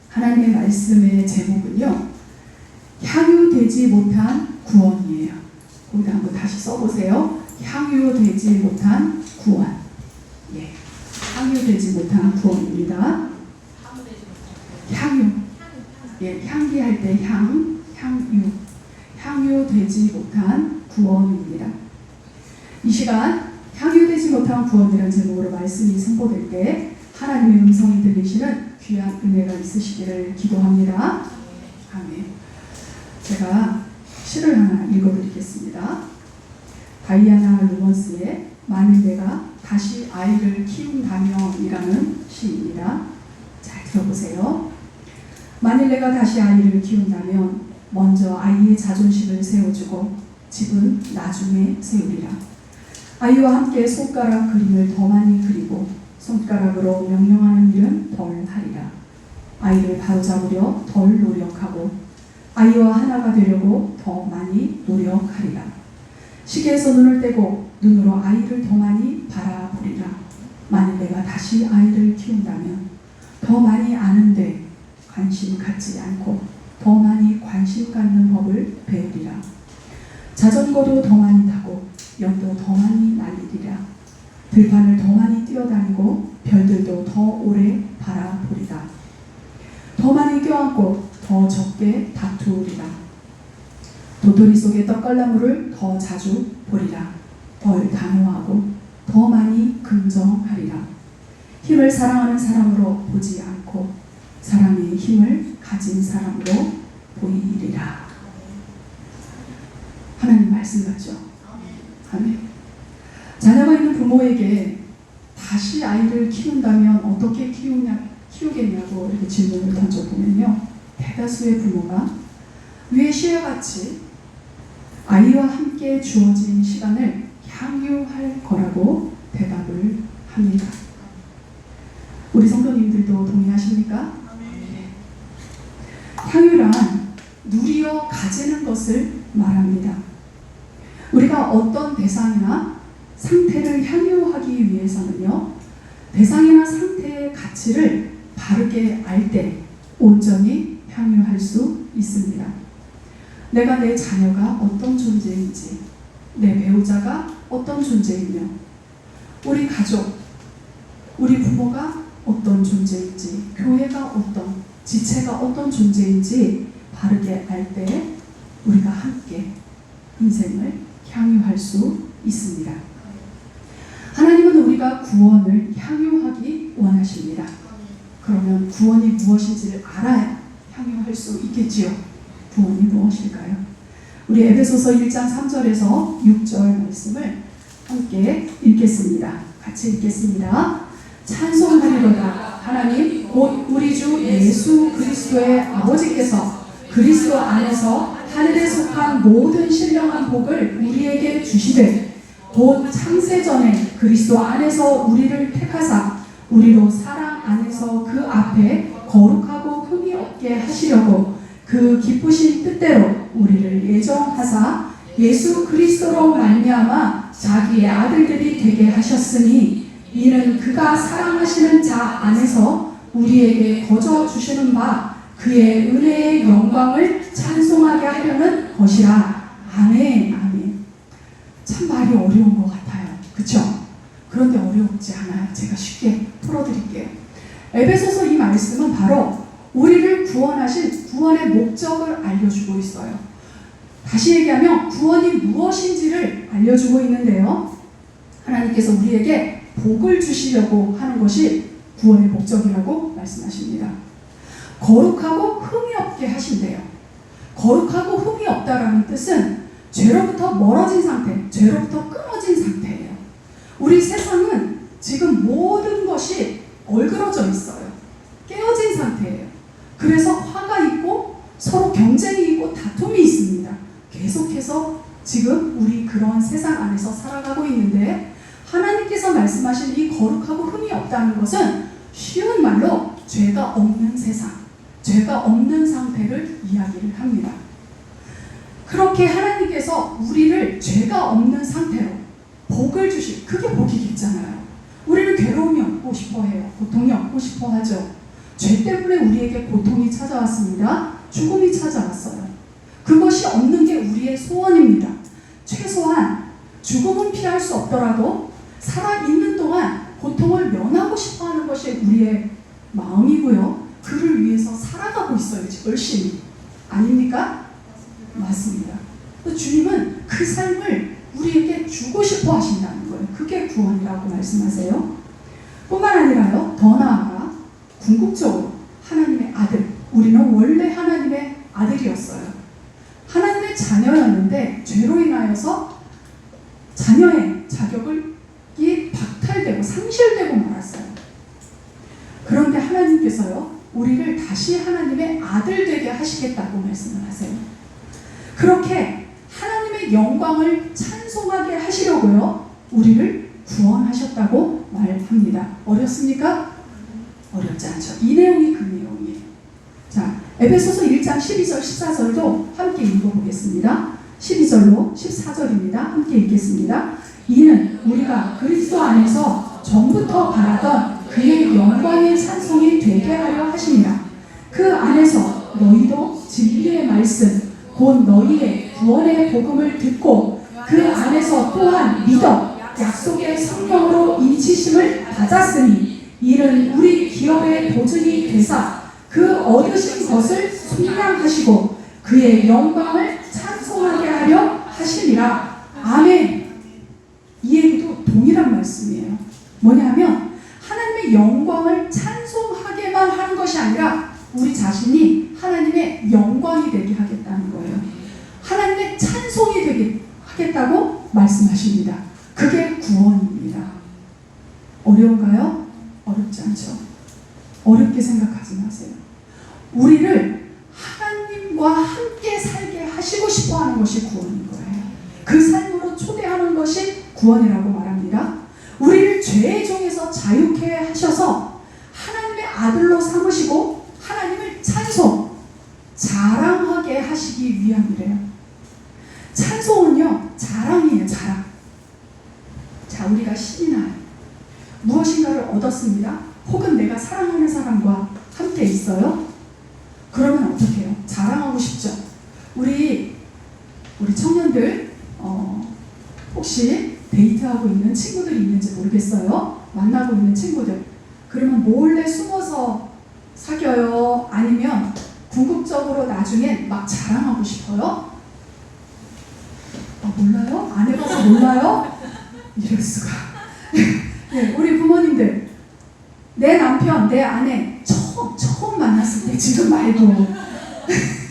하나님의 말씀의 제목은요, 향유되지 못한 구원이에요. 거기다 한번 다시 써보세요. 향유되지 못한 구원. 예, 향유되지 못한 구원입니다. 향유. 예, 향기할 때 향유. 향유되지 못한 구원입니다. 이 시간 향유되지 못한 구원이라는 제목으로 말씀이 선포될 때 하나님의 음성이 들리시는 귀한 은혜가 있으시기를 기도합니다. 아멘. 제가 시를 하나 읽어드리겠습니다. 다이아나 루먼스의 만일 내가 다시 아이를 키운다면이라는 시입니다. 잘 들어보세요. 만일 내가 다시 아이를 키운다면 먼저 아이의 자존심을 세워주고 집은 나중에 세우리라. 아이와 함께 손가락 그림을 더 많이 그리고 손가락으로 명령하는 일은 덜 하리라. 아이를 바로잡으려 덜 노력하고 아이와 하나가 되려고 더 많이 노력하리라. 시계에서 눈을 떼고 눈으로 아이를 더 많이 바라보리라. 만일 내가 다시 아이를 키운다면 더 많이 아는데 관심 갖지 않고 더 많이 관심 갖는 법을 배우리라. 자전거도 더 많이 타고 연도 더 많이 날리리라. 들판을 더 많이 뛰어다니고 별들도 더 오래 바라보리라. 더 많이 껴안고 더 적게 다투리라. 도토리 속의 떡갈나무를 더 자주 보리라. 덜 단호하고 더 많이 긍정하리라. 힘을 사랑하는 사람으로 보지 않고 사랑의 힘을 가진 사람으로 보이리라. 하나님 말씀 같죠? 아멘. 자녀가 있는 부모에게 다시 아이를 키운다면 어떻게 키우겠냐고 이렇게 질문을 던져보면요, 대다수의 부모가 위의 시와 같이 아이와 함께 주어진 시간을 향유할 거라고 대답을 합니다. 우리 성도님들도 동의하십니까? 네. 향유란 누리어 가지는 것을 말합니다. 우리가 어떤 대상이나 상태를 향유하기 위해서는요, 대상이나 상태의 가치를 바르게 알 때 온전히 향유할 수 있습니다. 내가 내 자녀가 어떤 존재인지, 내 배우자가 어떤 존재이며, 우리 가족, 우리 부모가 어떤 존재인지, 교회가 어떤, 지체가 어떤 존재인지 바르게 알 때 우리가 함께 인생을 향유할 수 있습니다. 하나님은 우리가 구원을 향유하기 원하십니다. 그러면 구원이 무엇인지를 알아야 향유할 수 있겠지요. 구원이 무엇일까요? 우리 에베소서 1장 3절에서 6절 말씀을 함께 읽겠습니다. 같이 읽겠습니다. 찬송하리로다. 하나님 곧 우리 주 예수 그리스도의 아버지께서 그리스도 안에서 하늘에 속한 모든 신령한 복을 우리에게 주시되 곧 창세전에 그리스도 안에서 우리를 택하사 우리로 사랑 안에서 그 앞에 거룩하고 흠이 없게 하시려고 그 기쁘신 뜻대로 우리를 예정하사 예수 그리스도로 말미암아 자기의 아들들이 되게 하셨으니 이는 그가 사랑하시는 자 안에서 우리에게 거저 주시는 바 그의 은혜의 영광을 찬송하게 하려는 것이라. 아멘. 아멘. 참 말이 어려운 것 같아요. 그렇죠? 그런데 어렵지 않아요. 제가 쉽게 풀어드릴게요. 에베소서 이 말씀은 바로 우리를 구원하신 구원의 목적을 알려주고 있어요. 다시 얘기하면 구원이 무엇인지를 알려주고 있는데요, 하나님께서 우리에게 복을 주시려고 하는 것이 구원의 목적이라고 말씀하십니다. 거룩하고 흠이 없게 하신대요. 거룩하고 흠이 없다라는 뜻은 죄로부터 멀어진 상태, 죄로부터 끊어진 상태예요. 우리 세상은 지금 모든 것이 얼그러져 있어요. 깨어진 상태예요. 그래서 화가 있고 서로 경쟁이 있고 다툼이 있습니다. 계속해서 지금 우리 그런 세상 안에서 살아가고 있는데, 하나님께서 말씀하신 이 거룩하고 흠이 없다는 것은 쉬운 말로 죄가 없는 세상, 죄가 없는 상태를 이야기를 합니다. 그렇게 하나님께서 우리를 죄가 없는 상태로 복을 그게 복이겠잖아요. 우리는 괴로움이 없고 싶어 해요. 고통이 없고 싶어 하죠. 죄 때문에 우리에게 고통이 찾아왔습니다. 죽음이 찾아왔어요. 그것이 없는 게 우리의 소원입니다. 최소한 죽음은 피할 수 없더라도 살아있는 동안 고통을 면하고 싶어하는 것이 우리의 마음이고요. 그를 위해서 살아가고 있어요. 열심히. 아닙니까? 맞습니다. 주님은 그 삶을 우리에게 주고 싶어 하신다는 거예요. 그게 구원이라고 말씀하세요. 뿐만 아니라요, 더 나아가 궁극적으로 하나님의 아들, 우리는 원래 하나님의 아들이었어요. 하나님의 자녀였는데 죄로 인하여서 자녀의 자격이 박탈되고 상실되고 말았어요. 그런데 하나님께서요, 우리를 다시 하나님의 아들 되게 하시겠다고 말씀을 하세요. 그렇게 하나님의 영광을 찬송하게 하시려고요, 우리를 구원하셨다고 말합니다. 어렵습니까? 어렵지 않죠. 이 내용이 그 내용이에요. 자, 에베소서 1장 12절 14절도 함께 읽어보겠습니다. 12절로 14절입니다. 함께 읽겠습니다. 이는 우리가 그리스도 안에서 전부터 바라던 그의 영광의 찬송이 되게 하려 하시니라. 그 안에서 너희도 진리의 말씀 곧 너희의 구원의 복음을 듣고 그 안에서 또한 믿어 약속의 성령으로 인치심을 받았으니 이는 우리 기업의 보증이 되사 그 얻으신 것을 순양하시고 그의 영광을 찬송하게 하려 하시니라. 아멘. 이 얘기도 동일한 말씀이에요. 뭐냐면 하나님의 영광을 찬송하게만 하는 것이 아니라 우리 자신이 하나님의 영광이 되게 하겠다는 거예요. 하나님의 찬송이 되게 하겠다고 말씀하십니다. 그게 구원입니다. 어려운가요? 어렵지 않죠. 어렵게 생각하지 마세요. 우리를 하나님과 함께 살게 하시고 싶어 하는 것이 구원인 거예요. 그 삶으로 초대하는 것이 구원이라고 말합니다. 우리를 죄의 종에서 자유케 하셔서 하나님의 아들로 삼으시고 하나님을 찬송, 자랑하게 하시기 위함이래요. 찬송은요, 자랑이에요, 자랑. 자, 우리가 신이 나요. 무엇인가를 얻었습니다. 혹은 내가 사랑하는 사람과 함께 있어요. 그러면 어떻게 해요? 자랑하고 싶죠. 우리 청년들 혹시 데이트하고 있는 친구들이 있는지 모르겠어요. 만나고 있는 친구들. 그러면 몰래 숨어서 사귀어요? 아니면 궁극적으로 나중에 막 자랑하고 싶어요? 몰라요? 안 해봐서 몰라요? 이럴 수가. 네, 우리 부모님들, 내 남편, 내 아내 처음 만났을 때 지금 말고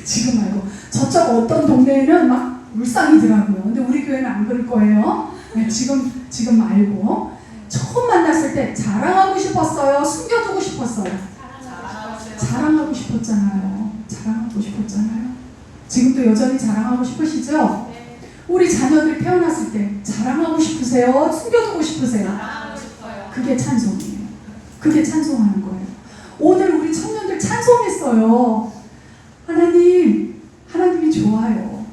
지금 말고 저쪽 어떤 동네에는 막 울상이더라고요. 근데 우리 교회는 안 그럴 거예요. 네, 지금 말고 처음 만났을 때 자랑하고 싶었어요? 숨겨두고 싶었어요? 자랑하고 싶었잖아요. 자랑하고 싶었잖아요. 지금도 여전히 자랑하고 싶으시죠? 네. 우리 자녀들 태어났을 때 자랑하고 싶으세요? 숨겨두고 싶으세요? 자랑하고 싶어요. 그게 찬송이에요. 그게 찬송하는 거예요. 오늘 우리 청년들 찬송했어요. 하나님이 좋아요.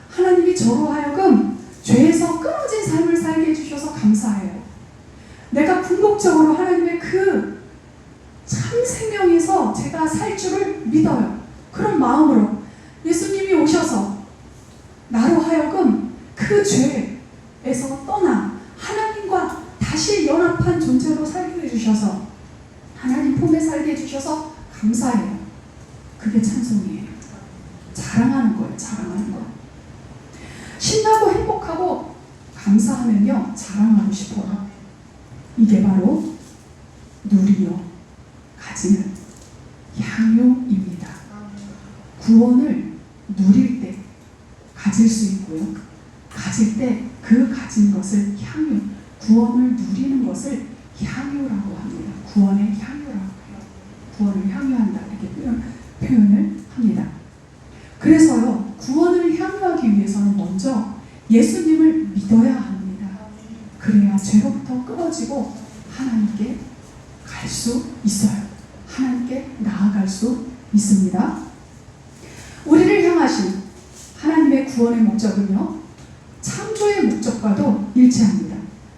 하나님이 저로 하여금 죄에서 끊어진 삶을 살게 해주셔서 감사해요. 내가 궁극적으로 하나님의 그 참 생명에서 제가 살 줄을 믿어요. 그런 마음으로 예수님이 오셔서 나로 하여금 그 죄에서 떠나 하나님과 다시 연합한 존재로 살게 해주셔서 하나님 품에 살게 해주셔서 감사해요. 그게 찬송이에요. 자랑하는 거예요. 자랑하는 거. 신나고 행복하고 감사하면요, 자랑하고 싶어요. 이게 바로 누리며 가지는 향유입니다. 구원을 누릴 때 가질 수 있고요. 가질 때 그 가진 것을 향유, 구원을 누리는 것을 향유라고 합니다. 구원의 향유라고 해요. 구원을 향유한다, 이렇게 표현을 합니다. 그래서요, 구원을 향유하기 위해서는 먼저 예수님을 믿어야 합니다. 그래야 죄로부터 끊어지고 하나님께 갈 수 있어요. 하나님께 나아갈 수 있습니다. 우리를 향하신 하나님의 구원의 목적은요, 창조의 목적과도 일치합니다.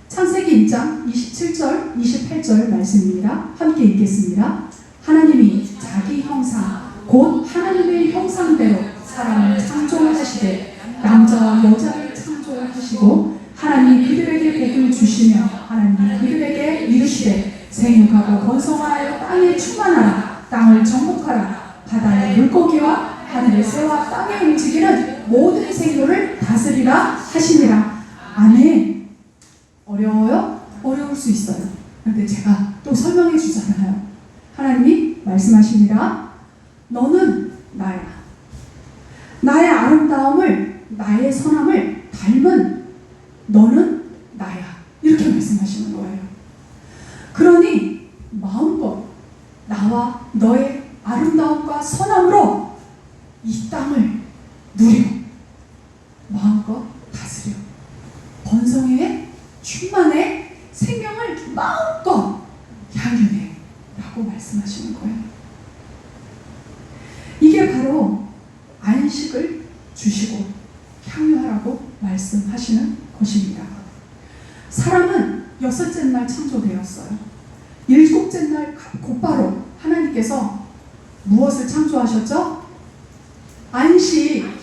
창세기 1장 27절, 28절 말씀입니다. 함께 읽겠습니다. 하나님이 자기 형상 곧 하나님의 형상대로 사람을 창조하시되 남자와 여자를 창조하시고 하나님이 그들에게 복을 주시며 하나님이 그들에게 이르시되 생육하고 번성하여 땅에 충만하라. 땅을 정복하라. 바다의 물고기와 하늘의 새와 땅에 움직이는 모든 생물을 다스리라 하시니라. 아멘. 어려워요? 어려울 수 있어요. 그런데 제가 또 설명해 주잖아요. 하나님이 말씀하십니다. 너는 나야. 나의 아름다움을, 나의 선함을 닮은 너는 나야. 이렇게 말씀하시는 거예요. 그러니 마음껏 나와 너의 아름다움과 선함으로 이 땅을 누리고 마음껏 다스려 번성해 충만해 생명을 마음껏 향유해 라고 말씀하시는 거예요. 이게 바로 안식을 주시고 향유하라고 말씀하시는 것입니다. 사람은 6째 날 창조되었어요. 7째 날 곧바로 하나님께서 무엇을 창조하셨죠? 안식을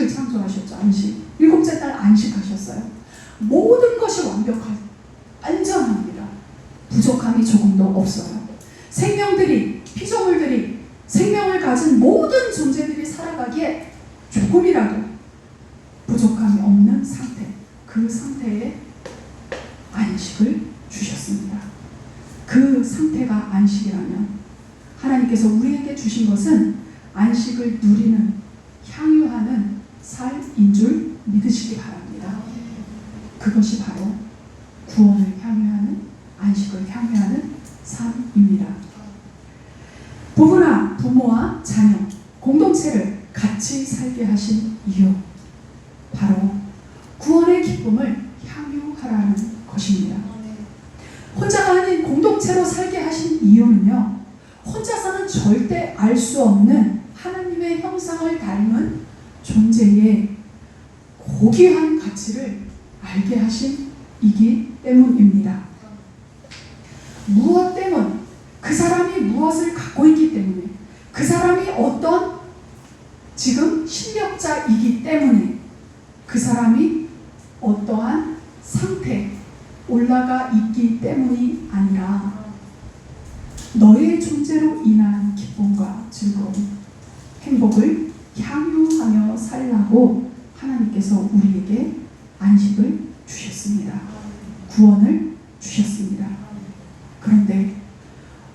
창조하셨죠. 안식. 7째 날 안식하셨어요. 모든 것이 완벽한, 안전합니다. 부족함이 조금도 없어요. 생명들이, 피조물들이, 생명을 가진 모든 존재들이 살아가기에 조금이라도 부족함이 없는 상태, 그 상태에 안식을 주셨습니다. 그 상태가 안식이라면 하나님께서 우리에게 주신 것은 안식을 누리는, 향유하는 삶인 줄 믿으시기 바랍니다. 그것이 바로 구원을 향유하는, 안식을 향유하는 삶입니다. 부부나 부모와 자녀, 공동체를 같이 살게 하신 이유, 바로 구원의 기쁨을 향유하라는 것입니다. 혼자가 아닌 공동체로 살게 하신 이유는요, 혼자서는 절대 알 수 없는 하나님의 형상을 닮은 존재의 고귀한 가치를 알게 하신 이기 때문입니다. 무엇 때문? 그 사람이 무엇을 갖고 있기 때문에, 그 사람이 어떤 지금 실력자이기 때문에, 그 사람이 어떠한 상태에 올라가 있기 때문이 아니라 너의 존재로 인한 기쁨과 즐거움, 행복을 향유하며 살라고 하나님께서 우리에게 안식을 주셨습니다. 구원을 주셨습니다. 그런데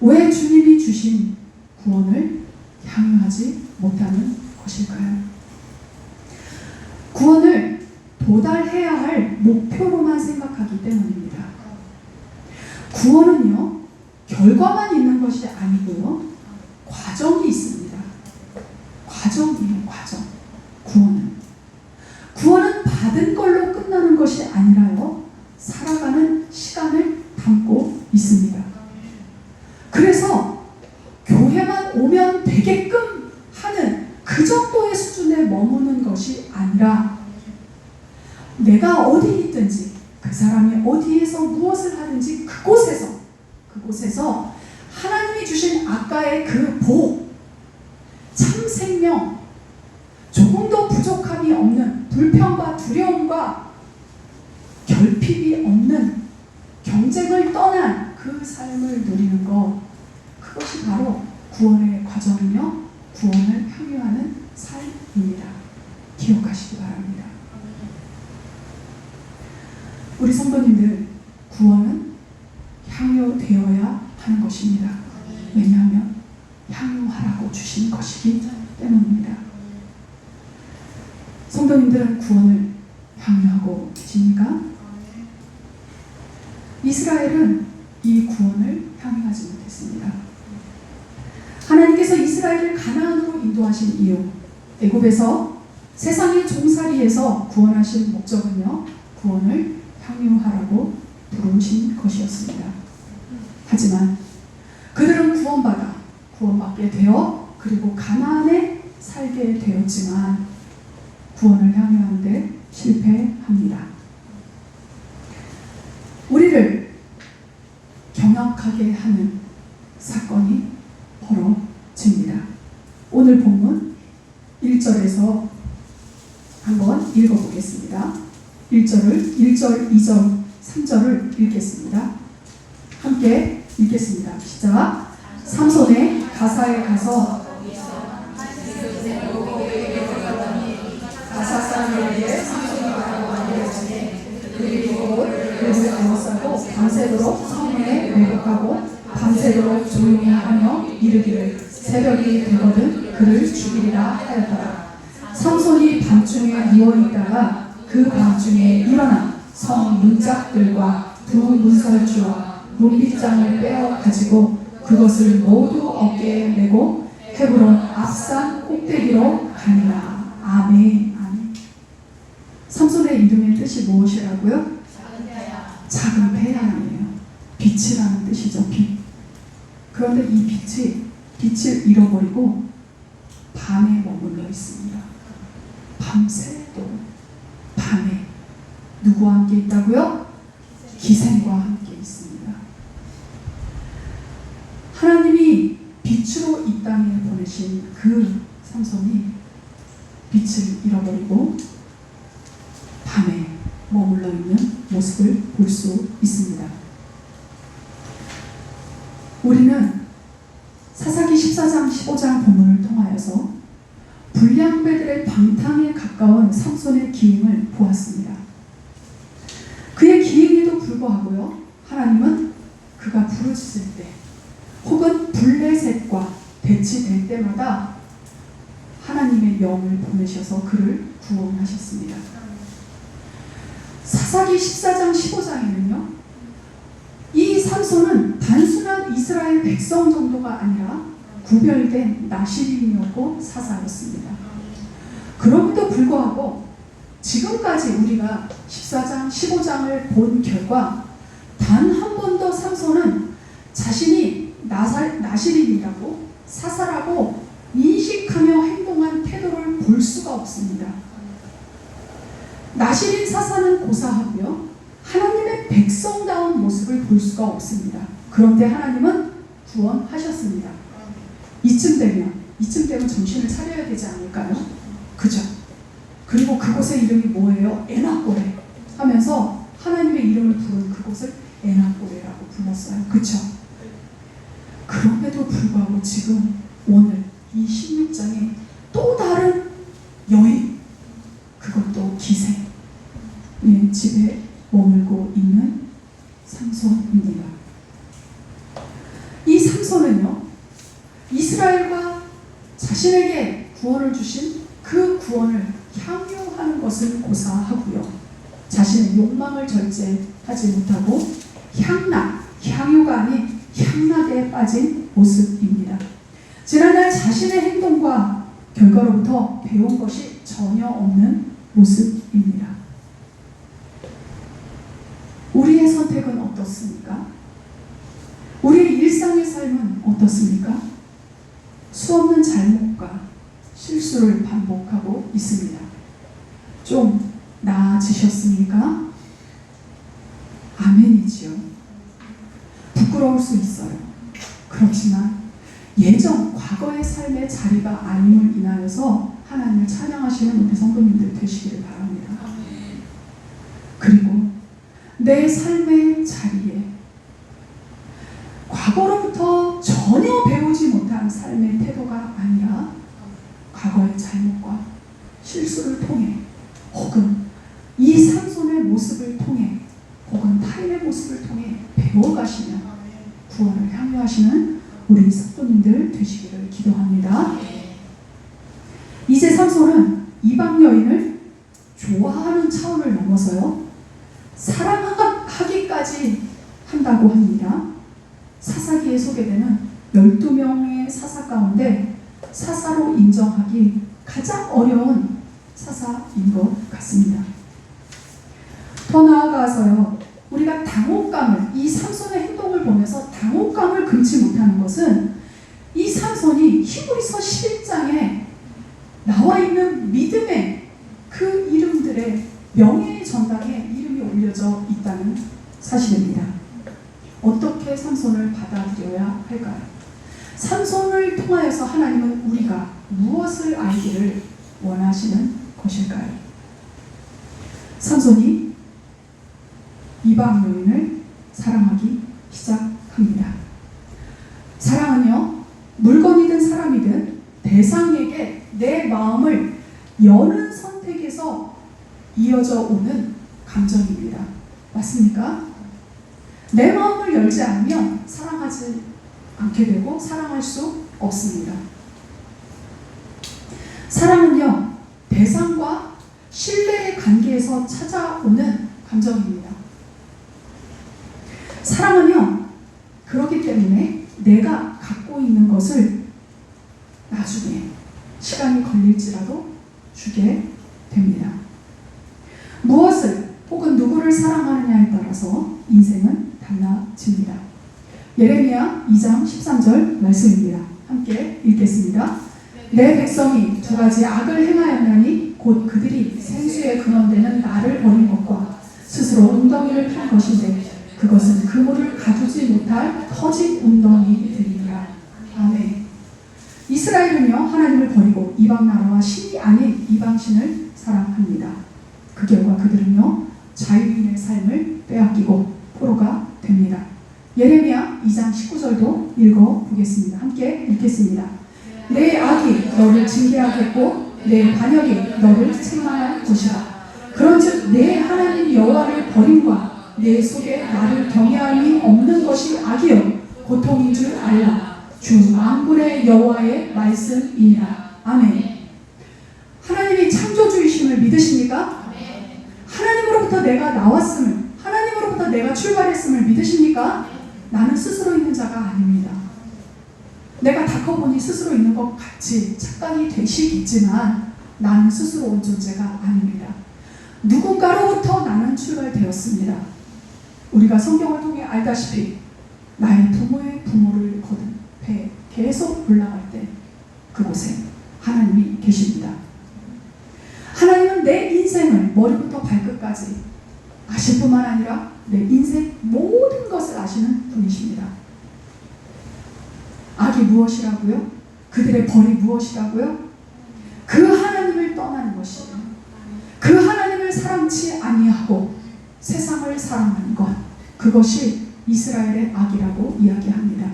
왜 주님이 주신 구원을 향유하지 못하는 것일까요? 구원을 도달해야 할 목표로만 생각하기 때문입니다. 구원은요, 결과만 있는 것이 아니고요, 과정이 있습니다. 과정이에요, 과정. 구원은 받은 걸로 끝나는 것이 아니라요, 살아가는 시간을 담고 있습니다. 그래서 교회만 오면 되게끔 하는 그 정도의 수준에 머무는 것이 아니라, 내가 어디 있든지, 그 사람이 어디에서 무엇을 하든지 그곳에서 하나님이 주신 아까의 그 복, 참 생명, 조금도 부족함이 없는, 불평과 두려움과 결핍이 없는, 경쟁을 떠난 그 삶을 누리는 것, 그것이 바로 구원의 과정이며 구원을 향유하는 삶입니다. 기억하시기 바랍니다. 우리 성도님들, 구원은 향유되어야 하는 것입니다. 왜냐하면 향유하라고 주신 것이기 때문입니다. 성도님들은 구원을 향유하고 계십니까? 이스라엘은 이 구원을 향유하지 못했습니다. 하나님께서 이스라엘을 가나안으로 인도하신 이유, 애굽에서 세상의 종살이에서 구원하신 목적은요, 구원을 향유하라고 부르신 것이었습니다. 하지만 그들은 구원받게 되어 그리고 가나안에 살게 되었지만 구원을 향유하는데 실패합니다. 우리를 경악하게 하는 사건이 벌어집니다. 오늘 본문 1절에서 한번 읽어보겠습니다. 1절, 2절, 3절을 읽겠습니다. 함께 읽겠습니다. 시작. 삼손의 가사에 가서 가사 사람에게 삼손이 가라고 알려주니 그리고 그를 에워싸고 밤새도록 성문에 매복하고 밤새도록 조용히 하며 이르기를 새벽이 되거든 그를 죽이리라 하였더라. 삼손이 밤중에 누워있다가 그 밤중에 일어나 성 문짝들과 두 문설주와 문빗장을 빼어 가지고 그것을 모두 어깨에 메고 헤브론 앞산 꼭대기로 가니라. 아멘. 아멘. 삼손의 이름의 뜻이 무엇이라고요? 작은 태양이에요. 빛이라는 뜻이죠. 빛. 그런데 이 빛을 잃어버리고 밤에 머물러 있습니다. 밤새도록 밤에 누구와 함께 있다고요? 기생과 함께 있습니다. 하나님이 빛으로 이 땅에 보내신 그 삼손이 빛을 잃어버리고 밤에 머물러 있는 모습을 볼 수 있습니다. 우리는 사사기 14장 15장 본문을 통하여서 불량배들의 방탕에 가까운 삼손의 기행을 보았습니다. 그의 기행에도 불구하고요, 하나님은 그가 부르짖을 때 혹은 블레셋과 대치될 때마다 하나님의 영을 보내셔서 그를 구원하셨습니다. 사사기 14장 15장에는요, 이 삼손은 단순한 이스라엘 백성 정도가 아니라 구별된 나시린이었고 사사였습니다. 그럼에도 불구하고 지금까지 우리가 14장, 15장을 본 결과 단 한 번도 삼손은 자신이 나시린이라고 사사라고 인식하며 행동한 태도를 볼 수가 없습니다. 나시린 사사는 고사하고요, 하나님의 백성다운 모습을 볼 수가 없습니다. 그런데 하나님은 구원하셨습니다. 이쯤 되면 정신을 차려야 되지 않을까요? 그죠? 그리고 그곳의 이름이 뭐예요? 에나꼬레 하면서 하나님의 이름을 부른 그곳을 에나꼬레라고 불렀어요. 그쵸? 그럼에도 불구하고 지금 오늘 이 16장에 또 다른 여인, 그것도 기생, 집에 머물고 있는 삼손입니다. 이 삼손은요, 이스라엘과 자신에게 구원을 주신 그 구원을 향유하는 것을 고사하고요, 자신의 욕망을 절제하지 못하고 향유가 아닌 향락에 빠진 모습입니다. 지난날 자신의 행동과 결과로부터 배운 것이 전혀 없는 모습입니다. 우리의 선택은 어떻습니까? 우리의 일상의 삶은 어떻습니까? 수없는 잘못과 실수를 반복하고 있습니다. 좀 나아지셨습니까? 아멘이지요. 부끄러울 수 있어요. 그렇지만 과거의 삶의 자리가 아님을 인하여서 하나님을 찬양하시는 우리 성도님들 되시기를 바랍니다. 그리고 내 삶의 자리에 과거로부터 전혀 배우지 못한 삶의 태도가 아니라 과거의 잘못과 실수를 통해 혹은 이 삼손의 모습을 통해 혹은 타인의 모습을 통해 배워가시는 구원을 향유하시는 우리 성도님들 되시기를 기도합니다. 이제 삼손은 이방 여인을 좋아하는 차원을 넘어서요, 사랑하기까지 한다고 합니다. 사사기에 소개되는 12명의 사사 가운데 사사로 인정하기 가장 어려운 사사인 것 같습니다. 더 나아가서요, 우리가 이 삼손의 행동을 보면서 당혹감을 금치 못하는 것은 이 삼손이 히브리서 11장에 나와 있는 믿음의 그 이름들의 명예의 전당에 이름이 올려져 있다는 사실입니다. 어떻게 삼손을 받아들였습니까? 되어야 할까요? 삼손을 통하여서 하나님은 우리가 무엇을 알기를 원하시는 것일까요? 삼손이 이방 여인을 사랑하기 시작합니다. 사랑은요, 물건이든 사람이든 대상에게 내 마음을 여는 선택에서 이어져 오는 감정입니다. 맞습니까? 내 마음을 열지 않으면 사랑하지 않게 되고 사랑할 수 없습니다. 사랑은요, 대상과 신뢰의 관계에서 찾아오는 감정입니다. 사랑은요, 그렇기 때문에 내가 갖고 있는 것을 나중에 시간이 걸릴지라도 주게 됩니다. 무엇을 혹은 누구를 사랑하느냐에 따라서 인생은 달라집니다. 예레미야 2장 13절 말씀입니다. 함께 읽겠습니다. 내 백성이 두 가지 악을 행하였나니 곧 그들이 생수의 근원되는 나를 버린 것과 스스로 웅덩이를 판 것인데 그것은 그물을 가두지 못할 터진 웅덩이들이니라. 아멘. 이스라엘은요, 하나님을 버리고 이방 나라와 신이 아닌 이방신을 사랑합니다. 그 결과 그들은요, 자유인의 삶을 빼앗기고 포로가 됩니다. 예레미야 2장 19절도 읽어보겠습니다. 함께 읽겠습니다. 내 악이 너를 징계하겠고 내 반역이 너를 책망할 것이라. 그런즉 내 하나님 여호와를 버림과 내 속에 나를 경외함이 없는 것이 악이요 고통인 줄 알라. 주 만군의 여호와의 말씀이니라. 아멘. 하나님이 창조주이심을 믿으십니까? 하나님으로부터 내가 나왔음을, 하나님으로부터 내가 출발했음을 믿으십니까? 나는 스스로 있는 자가 아닙니다. 내가 닦아 보니 스스로 있는 것 같이 착각이 되시겠지만 나는 스스로 온 존재가 아닙니다. 누군가로부터 나는 출발되었습니다. 우리가 성경을 통해 알다시피 나의 부모의 부모를 거둔 배에 계속 올라갈 때 그곳에 하나님이 계십니다. 하나님은 내 인생을 머리부터 발끝까지 아실 뿐만 아니라 내 인생 모든 것을 아시는 분이십니다. 악이 무엇이라고요? 그들의 벌이 무엇이라고요? 그 하나님을 떠나는 것이에요. 그 하나님을 사랑치 아니하고 세상을 사랑하는 것, 그것이 이스라엘의 악이라고 이야기합니다.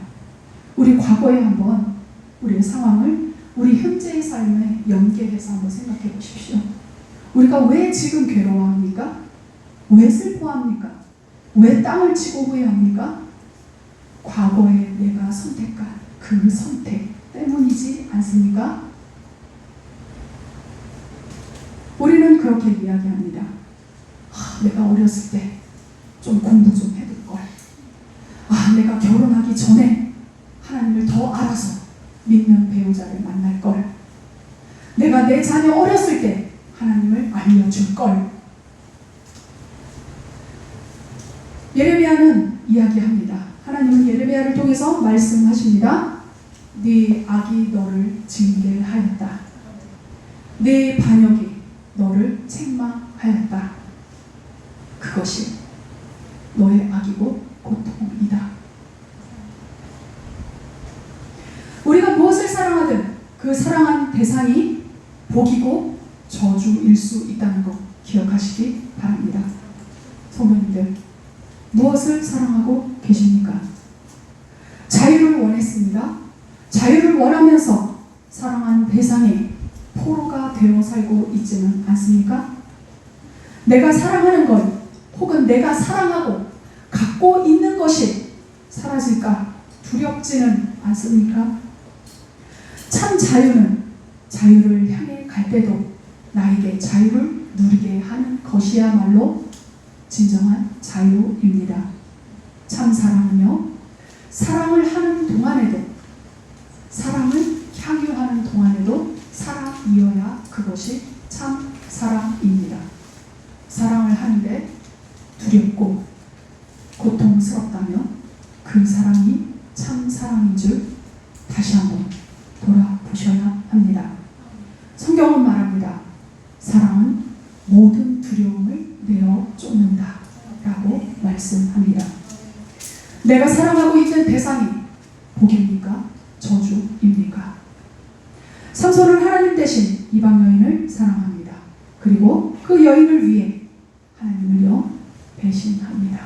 우리 과거에 한번 우리의 상황을 우리 현재의 삶에 연계해서 한번 생각해 보십시오. 우리가 왜 지금 괴로워합니까? 왜 슬퍼합니까? 왜 땅을 치고 후회합니까? 과거에 내가 선택한 그 선택 때문이지 않습니까? 우리는 그렇게 이야기합니다. 내가 어렸을 때 좀 공부 좀 해둘 걸. 내가 결혼하기 전에 하나님을 더 알아서 믿는 배우자를 만날 걸. 내가 내 자녀 어렸을 때 하나님을 알려줄 걸. 예레미야는 이야기합니다. 하나님은 예레미야를 통해서 말씀하십니다. 네 악이 너를 징계하였다. 네 반역이 너를 책망하였다. 그것이 너의 악이고 고통이다. 우리가 무엇을 사랑하든 그 사랑한 대상이 복이고 저주일 수 있다는 것 기억하시기 바랍니다. 성도님들, 무엇을 사랑하고 계십니까? 자유를 원했습니다. 자유를 원하면서 사랑한 대상이 포로가 되어 살고 있지는 않습니까? 내가 사랑하는 것 혹은 내가 사랑하고 갖고 있는 것이 사라질까 두렵지는 않습니까? 참 자유는 자유를 향해 갈 때도 나에게 자유를 누리게 하는 것이야말로 진정한 자유입니다. 참 사랑은요, 사랑을 하는 동안에도, 사랑을 향유하는 동안에도 사랑이어야 그것이 참 사랑입니다. 사랑을 하는데 두렵고 고통스럽다면 그 사랑이 참 사랑인 줄 다시 한번 돌아보셔야 합니다. 성경은 말합니다. 사랑은 모든 두려움을 내어 쫓는다 라고 말씀합니다. 내가 사랑하고 있는 대상이 복입니까? 저주입니까? 삼손은 하나님 대신 이방 여인을 사랑합니다. 그리고 그 여인을 위해 하나님을요 배신합니다.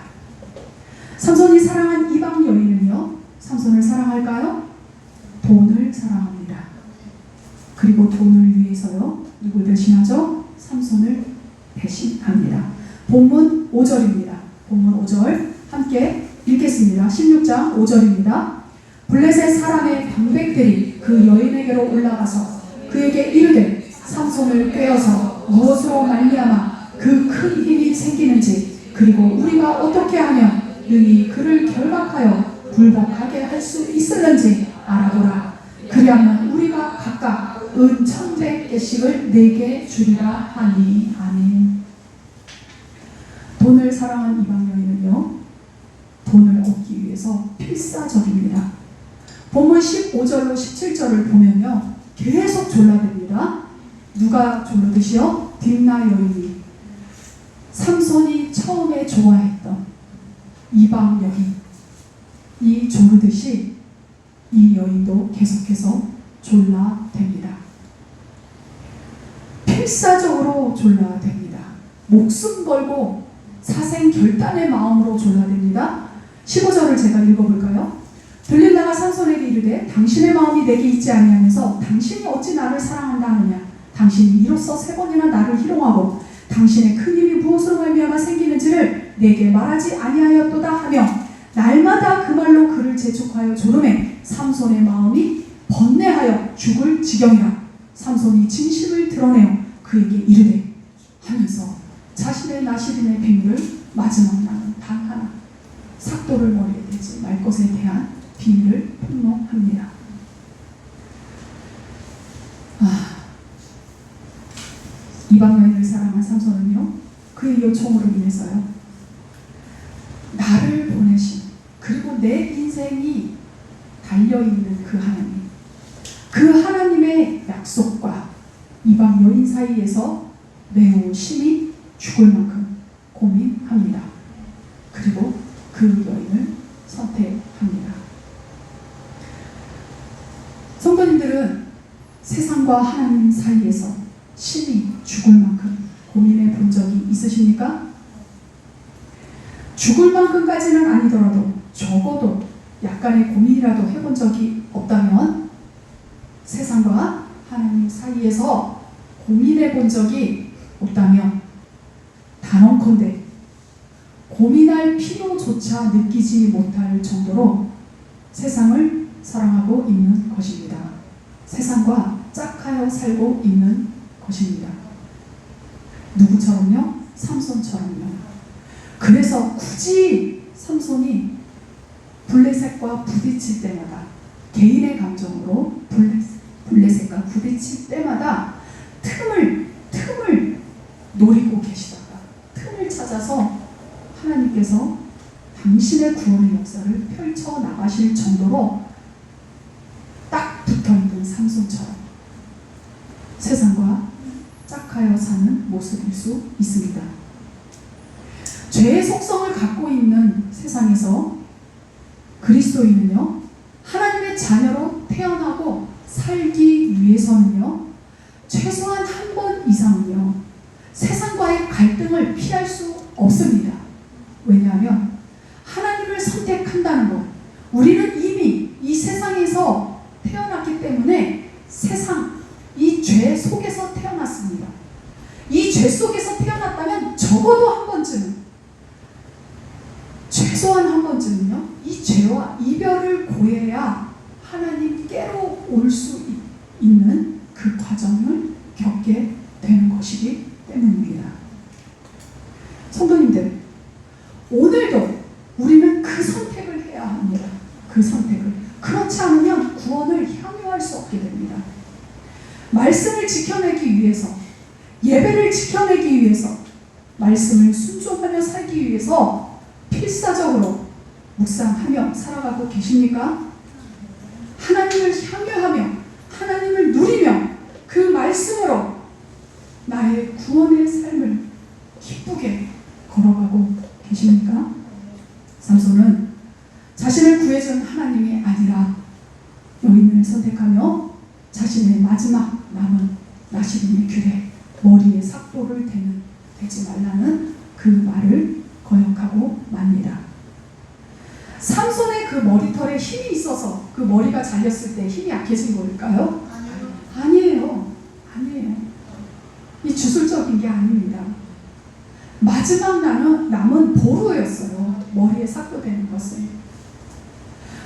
삼손이 사랑한 이방 여인은요 삼손을 사랑할까요? 돈을 사랑합니다. 그리고 돈을 위해서요 누굴 배신하죠? 삼손을 배신합니다. 본문 5절입니다. 본문 5절 함께 읽겠습니다. 16장 5절입니다. 블레셋 사람의 방백들이 그 여인에게로 올라가서 그에게 이르되 삼손을 꿰어서 무엇으로 말미암아 그 큰 힘이 생기는지 그리고 우리가 어떻게 하면 능히 그를 결박하여 불복하게 할 수 있을는지 알아보라. 그리하면 우리가 각각 은 1,100개씩을 내게 주리라 하니. 아멘. 돈을 사랑한 이방 여인은요 돈을 얻기 위해서 필사적입니다. 본문 15절로 17절을 보면요 계속 졸라댑니다. 누가 졸르듯이요? 딥나 여인이 삼손이 처음에 좋아했던 이방 여인이 졸르듯이 이 여인도 계속해서 졸라댑니다. 필사적으로 졸라댑니다. 목숨 걸고 사생결단의 마음으로 졸라댑니다. 15절을 제가 읽어볼까요? 들릴라가 삼손에게 이르되 당신의 마음이 내게 있지 아니하면서 당신이 어찌 나를 사랑한다 하느냐. 당신이 이로써 3번이나 나를 희롱하고 당신의 큰 힘이 무엇으로 말미암아 생기는지를 내게 말하지 아니하였도다 하며 날마다 그 말로 그를 재촉하여 조르매 삼손의 마음이 번뇌하여 죽을 지경이라. 삼손이 진심을 드러내어 그에게 이르되 하면서 자신의 나시린의 비밀을 마지막 나는 단 하나 삭도를 머리에 대지 말 것에 대한 비밀을 폭로합니다. 이방 여인을 사랑한 삼손은요 그의 요청으로 인해서요 나를 보내신 그리고 내 인생이 달려있는 그 하나님, 그 하나님의 약속과 이방 여인 사이에서 매우 심히 죽을 만큼 고민합니다. 그리고 그 여인을 선택합니다. 성도님들은 세상과 하나님 사이에서 심히 죽을 만큼 고민해 본 적이 있으십니까? 죽을 만큼까지는 아니더라도 적어도 약간의 고민이라도 해본 적이 없다면 세상과 하나님 사이에서 고민해 본 적이 없다면 단언컨대 고민할 필요조차 느끼지 못할 정도로 세상을 사랑하고 있는 것입니다. 세상과 짝하여 살고 있는 것입니다. 누구처럼요? 삼손처럼요. 그래서 굳이 삼손이 블레셋과 부딪힐 때마다 개인의 감정으로 블레셋과 부딪힐 때마다 틈을 노리고 계시다가 틈을 찾아서 하나님께서 당신의 구원의 역사를 펼쳐나가실 정도로 딱 붙어있는 삼손처럼 세상과 짝하여 사는 모습일 수 있습니다. 죄의 속성을 갖고 있는 세상에서 그리스도인은요 하나님의 자녀로 태어나고 살기 위해서는요 최소한 한 번 이상은요 세상과의 갈등을 피할 수 없습니다. 왜냐하면 하나님을 선택한다는 것, 우리는 이미 이 세상에서 태어났기 때문에 세상, 이 죄 속에서 태어났습니다. 이 죄 속에서 태어났다면 적어도 한 번쯤은, 최소한 한 번쯤은요 이 죄와 이별을 고해야 하나님께로 올 수 있는 그 과정을 겪게 되는 것이기 때문입니다. 성도님들, 오늘도 우리는 그 선택을 해야 합니다. 그 선택을. 그렇지 않으면 구원을 향유할 수 없게 됩니다. 말씀을 지켜내기 위해서, 예배를 지켜내기 위해서, 말씀을 순종하며 살기 위해서 필사적으로 묵상하며 살아가고 계십니까? 하나님을 향유하며 하나님을 누리며 그 말씀으로 나의 구원의 삶을 기쁘게 걸어가고 계십니까? 삼손은 자신을 구해준 하나님이 아니라 여인을 선택하며 자신의 마지막 남은 나시린의 귤에 머리에 삭도를 대지 말라는 그 말을 거역하고 맙니다. 삼손의 그 머리털에 힘이 있어서 그 머리가 잘렸을 때 힘이 약해진 걸까요? 아니에요. 이 주술적인 게 아닙니다. 마지막 남은 보루였어요. 머리에 삭도되는 것은.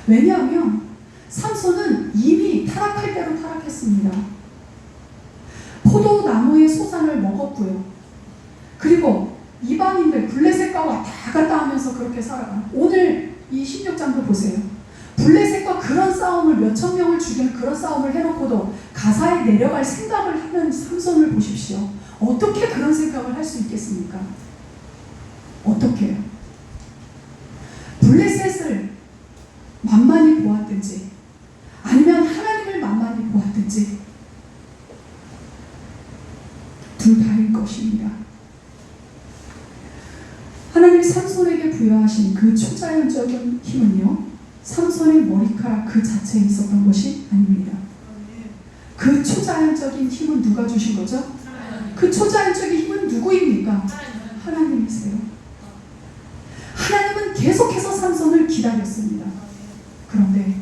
왜냐하면 삼손은 이미 타락할 대로 타락했습니다. 포도나무의 소산을 먹었고요. 그리고 이방인들 블레셋과 왔다 갔다 하면서 그렇게 살아가요. 오늘 이 16장도 보세요. 블레셋과 그런 싸움을 몇천 명을 죽이는 그런 싸움을 해놓고도 가사에 내려갈 생각을 하는 삼손을 보십시오. 어떻게 그런 생각을 할 수 있겠습니까? 어떻게요? 블레셋을 만만히 보았든지 아니면 하나님을 만만히 보았든지 둘 다일 것입니다. 하나님이 삼손에게 부여하신 그 초자연적인 힘은요, 삼손의 머리카락 그 자체에 있었던 것이 아닙니다. 그 초자연적인 힘은 누가 주신 거죠? 그 초자연적인 힘은 누구입니까? 하나님이세요. 하나님은 계속해서 삼손을 기다렸습니다. 그런데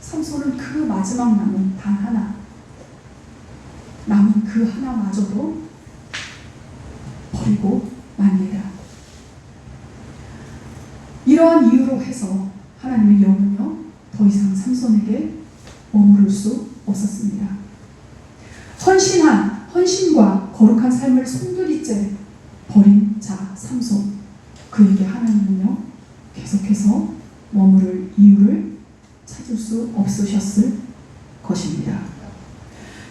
삼손은 그 마지막 남은 단 하나, 남은 그 하나마저도 버리고 맙니다. 이러한 이유로 해서 하나님의 영은요, 더 이상 삼손에게 머무를 수 없었습니다. 헌신과 거룩한 삶을 송두리째 버린 자 삼손, 그에게 하나님은요, 계속해서 머무를 이유를 찾을 수 없으셨을 것입니다.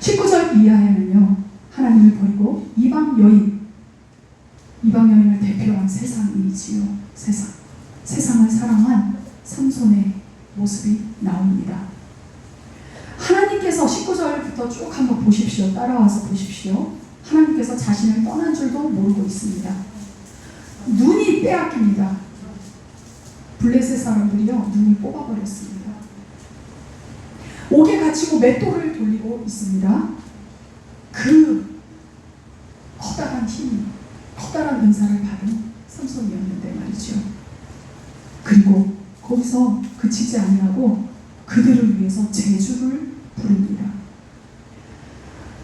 19절 이하에는요, 하나님을 버리고 이방 여인을 대표한 세상이지요. 세상을 사랑한 삼손의 모습이 나옵니다. 하나님께서 19절부터 쭉 한번 보십시오. 따라와서 보십시오. 하나님께서 자신을 떠난 줄도 모르고 있습니다. 눈이 빼앗깁니다. 블레셋 사람들이요, 눈을 뽑아버렸습니다. 옥에 갇히고 맷돌을 돌리고 있습니다. 그 커다란 힘, 커다란 은사를 받은 삼손이었는데 말이죠. 그리고 거기서 그치지 아니하고 그들을 위해서 제주를 부릅니다.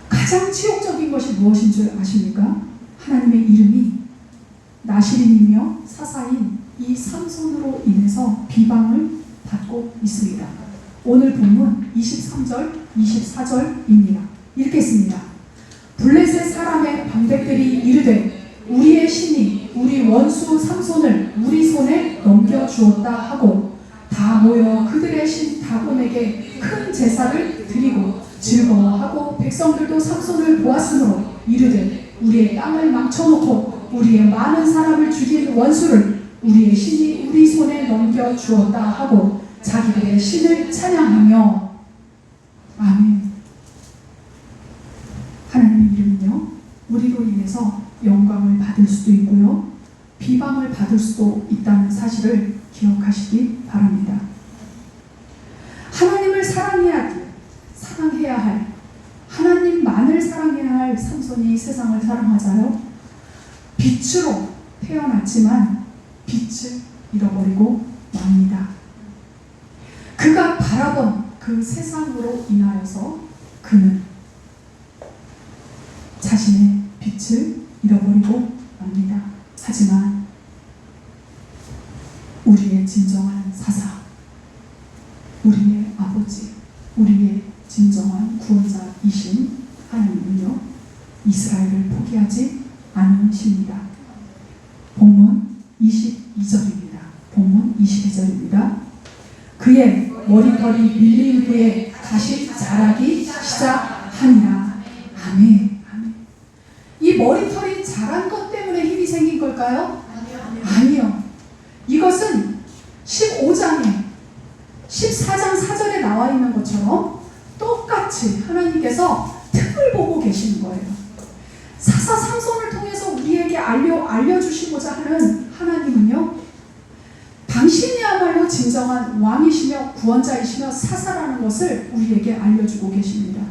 가장 치욕적인 것이 무엇인 줄 아십니까? 하나님의 이름이 나시린이며 사사인 이 삼손으로 인해서 비방을 받고 있습니다. 오늘 본문 23절, 24절입니다. 읽겠습니다. 블레셋 사람의 방백들이 이르되 우리의 신이 우리 원수 삼손을 우리 손에 넘겨주었다 하고 다 모여 그들의 신 다곤에게 큰 제사를 드리고 즐거워하고 백성들도 삼손을 보았으므로 이르되 우리의 땅을 망쳐놓고 우리의 많은 사람을 죽인 원수를 우리의 신이 우리 손에 넘겨주었다 하고 자기들의 신을 찬양하며. 아멘. 하나님의 이름은요, 우리로 인해서 영광을 받을 수도 있고요, 비방을 받을 수도 있다는 사실을 기억하시기 바랍니다. 하나님을 사랑해야 할, 하나님만을 사랑해야 할 삼손이 세상을 사랑하자요, 빛으로 태어났지만 빛을 잃어버리고 맙니다. 그가 바라본 그 세상으로 인하여서 그는 자신의 빛을 잃어버리고 맙니다. 하지만 우리의 진정한 사사, 우리의 아버지, 우리의 진정한 구원자이신 하나님은요, 이스라엘을 포기하지 않으십니다. 본문 22절입니다. 본문 22절입니다. 그의 머리털이 밀린 후에 다시 자라기 시작하니라. 아멘. 이 머리털이 자란 것 때문에 힘이 생긴 걸까요? 아니요. 이것은 15장에 14장 4절에 나와 있는 것처럼 똑같이 하나님께서 틈을 보고 계시는 거예요. 사사 삼손을 통해서 우리에게 알려주시고자 하는 하나님은요, 당신이야말로 하나님은 진정한 왕이시며 구원자이시며 사사라는 것을 우리에게 알려주고 계십니다.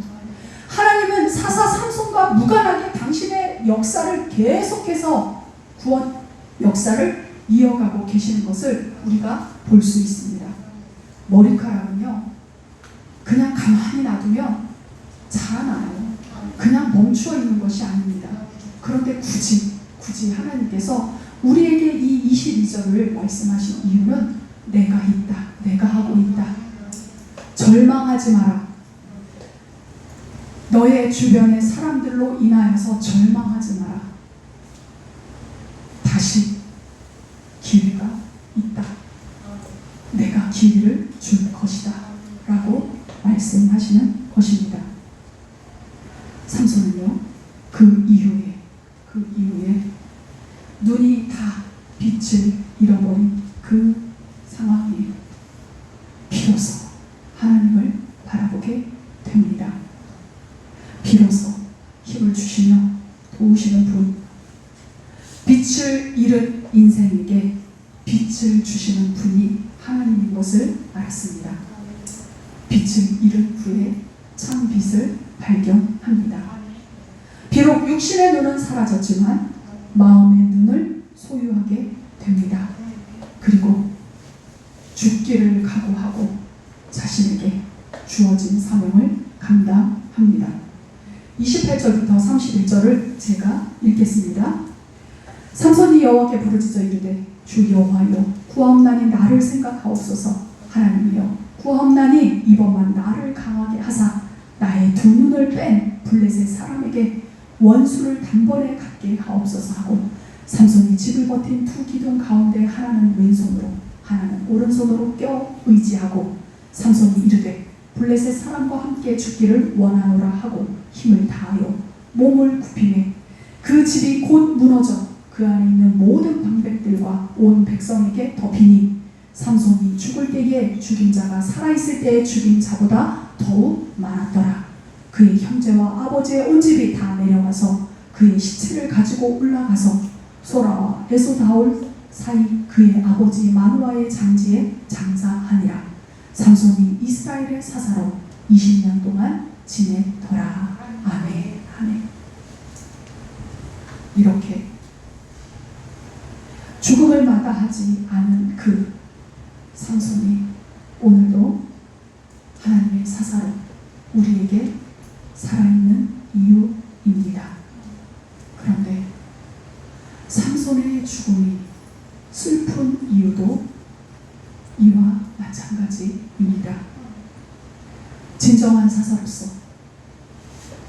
하나님은 사사 삼손과 무관하게 당신의 역사를 계속해서 구원 역사를 이어가고 계시는 것을 우리가 볼 수 있습니다. 머리카락은요, 그냥 가만히 놔두면 자라나요. 그냥 멈추어 있는 것이 아닙니다. 그런데 굳이 하나님께서 우리에게 이 22절을 말씀하신 이유는 내가 있다. 내가 하고 있다. 절망하지 마라. 너의 주변의 사람들로 인하여서 절망하지 마라. 다시 기회가 있다. 내가 기회를 줄 것이다. 라고 말씀하시는 것입니다. 삼손은요, 그 이후에 눈이 다 빛을 잃어버린 그 상황에 비로소 하나님을 바라보게 됩니다. 비로소 힘을 주시며 도우시는 분, 빛을 잃은 인생에게 빛을 주시는 분이 하나님인 것을 알았습니다. 빛을 잃은 후에 참 빛을 발견합니다. 비록 육신의 눈은 사라졌지만 마음의 눈을 소유하게 됩니다. 그리고 죽기를 각오하고 자신에게 주어진 사명을 감당합니다. 28절부터 31절을 제가 읽겠습니다. 삼손이 여호와께 부르짖어 이르되 주 여호와여, 구하옵나니 나를 생각하옵소서. 하나님이여, 구하옵나니 이번만 나를 강하게 하사 나의 두 눈을 뺀 블레셋 사람에게 원수를 단번에 갖게 하옵소서 하고, 삼손이 집을 버틴 두 기둥 가운데 하나는 왼손으로 하나는 오른손으로 껴 의지하고, 삼손이 이르되 블레셋 사람과 함께 죽기를 원하노라 하고 힘을 다하여 몸을 굽히매 그 집이 곧 무너져 그 안에 있는 모든 방백들과 온 백성에게 덮이니, 삼손이 죽을 때에 죽인 자가 살아있을 때에 죽인 자보다 더욱 많았더라. 그의 형제와 아버지의 온 집이 다 내려가서 그의 시체를 가지고 올라가서 소라와 에소다올 사이 그의 아버지 마누아의 장지에 장사하니라. 삼손이 이스라엘의 사사로 20년 동안 지내더라. 아멘. 아멘. 이렇게 죽음을 마다하지 않은 그 삼손이 오늘도 하나님의 사사로 우리에게 살아있는 이유입니다. 그런데 삼손의 죽음이 슬픈 이유도 이와 마찬가지입니다. 진정한 사사로서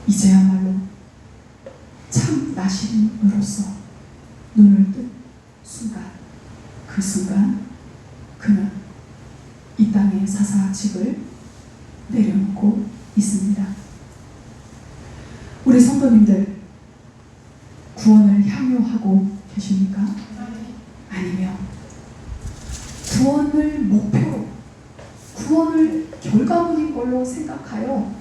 이제야말로 참 나시린으로서 눈을 뜬 순간, 그 순간 그는 이 땅의 사사직을 내려놓고 있습니다. 우리 성도님들, 구원을 향유하고 계십니까? 아니면 구원을 목표로, 구원을 결과물인 걸로 생각하여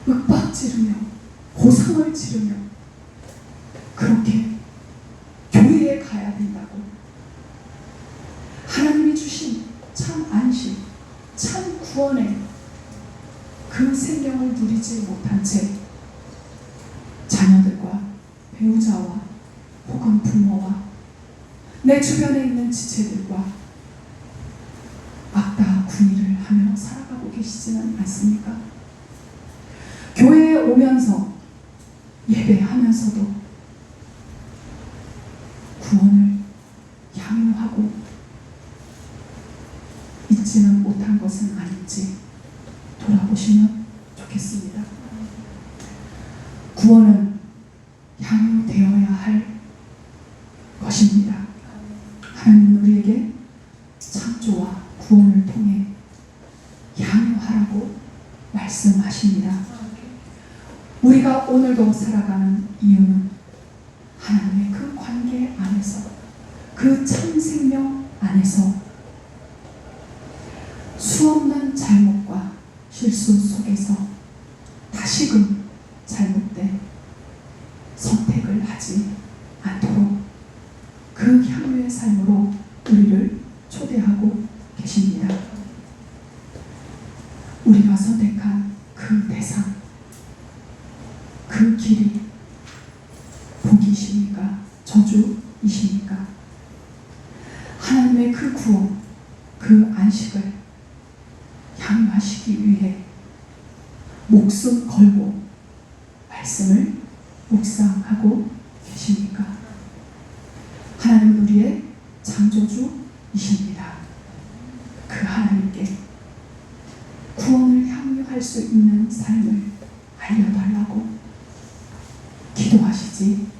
윽박지르며 고상을 지르며 그렇게 교회에 가야 된다고, 하나님이 주신 참 안식, 참 구원의 그 생명을 누리지 못한 채 자녀들과 배우자와 혹은 부모와 내 주변에 있는 지체들과 악다 군의를 하며 살아가고 계시지는 않습니까? 교회에 오면서 예배하면서도 구원을 향유하고 있지는 못한 것은 아닌지 돌아보시면 좋겠습니다. 구원은 향유되어야 할 것입니다. 하나님은 우리에게 창조와 구원을 통해 향유하라고 말씀하십니다. 우리가 오늘도 살아가는 이유는 하나님의 그 관계 안에서, 그 참 생명 안에서 수없는 잘못과 실수 속에서 다시금 잘못된 선택을 하지 않도록 그 향유의 삶으로 우리를 우리가 선택한 그 대상, 그 길이 복이십니까? 저주이십니까? 하나님의 그 구원, 그 안식을 향유하시기 위해 목숨 걸고 말씀을 묵상하고 계십니까? 하나님은 우리의 창조주이십니다. 그 하나님께 구원을 향유할 수 있는 삶을 알려달라고 기도하시지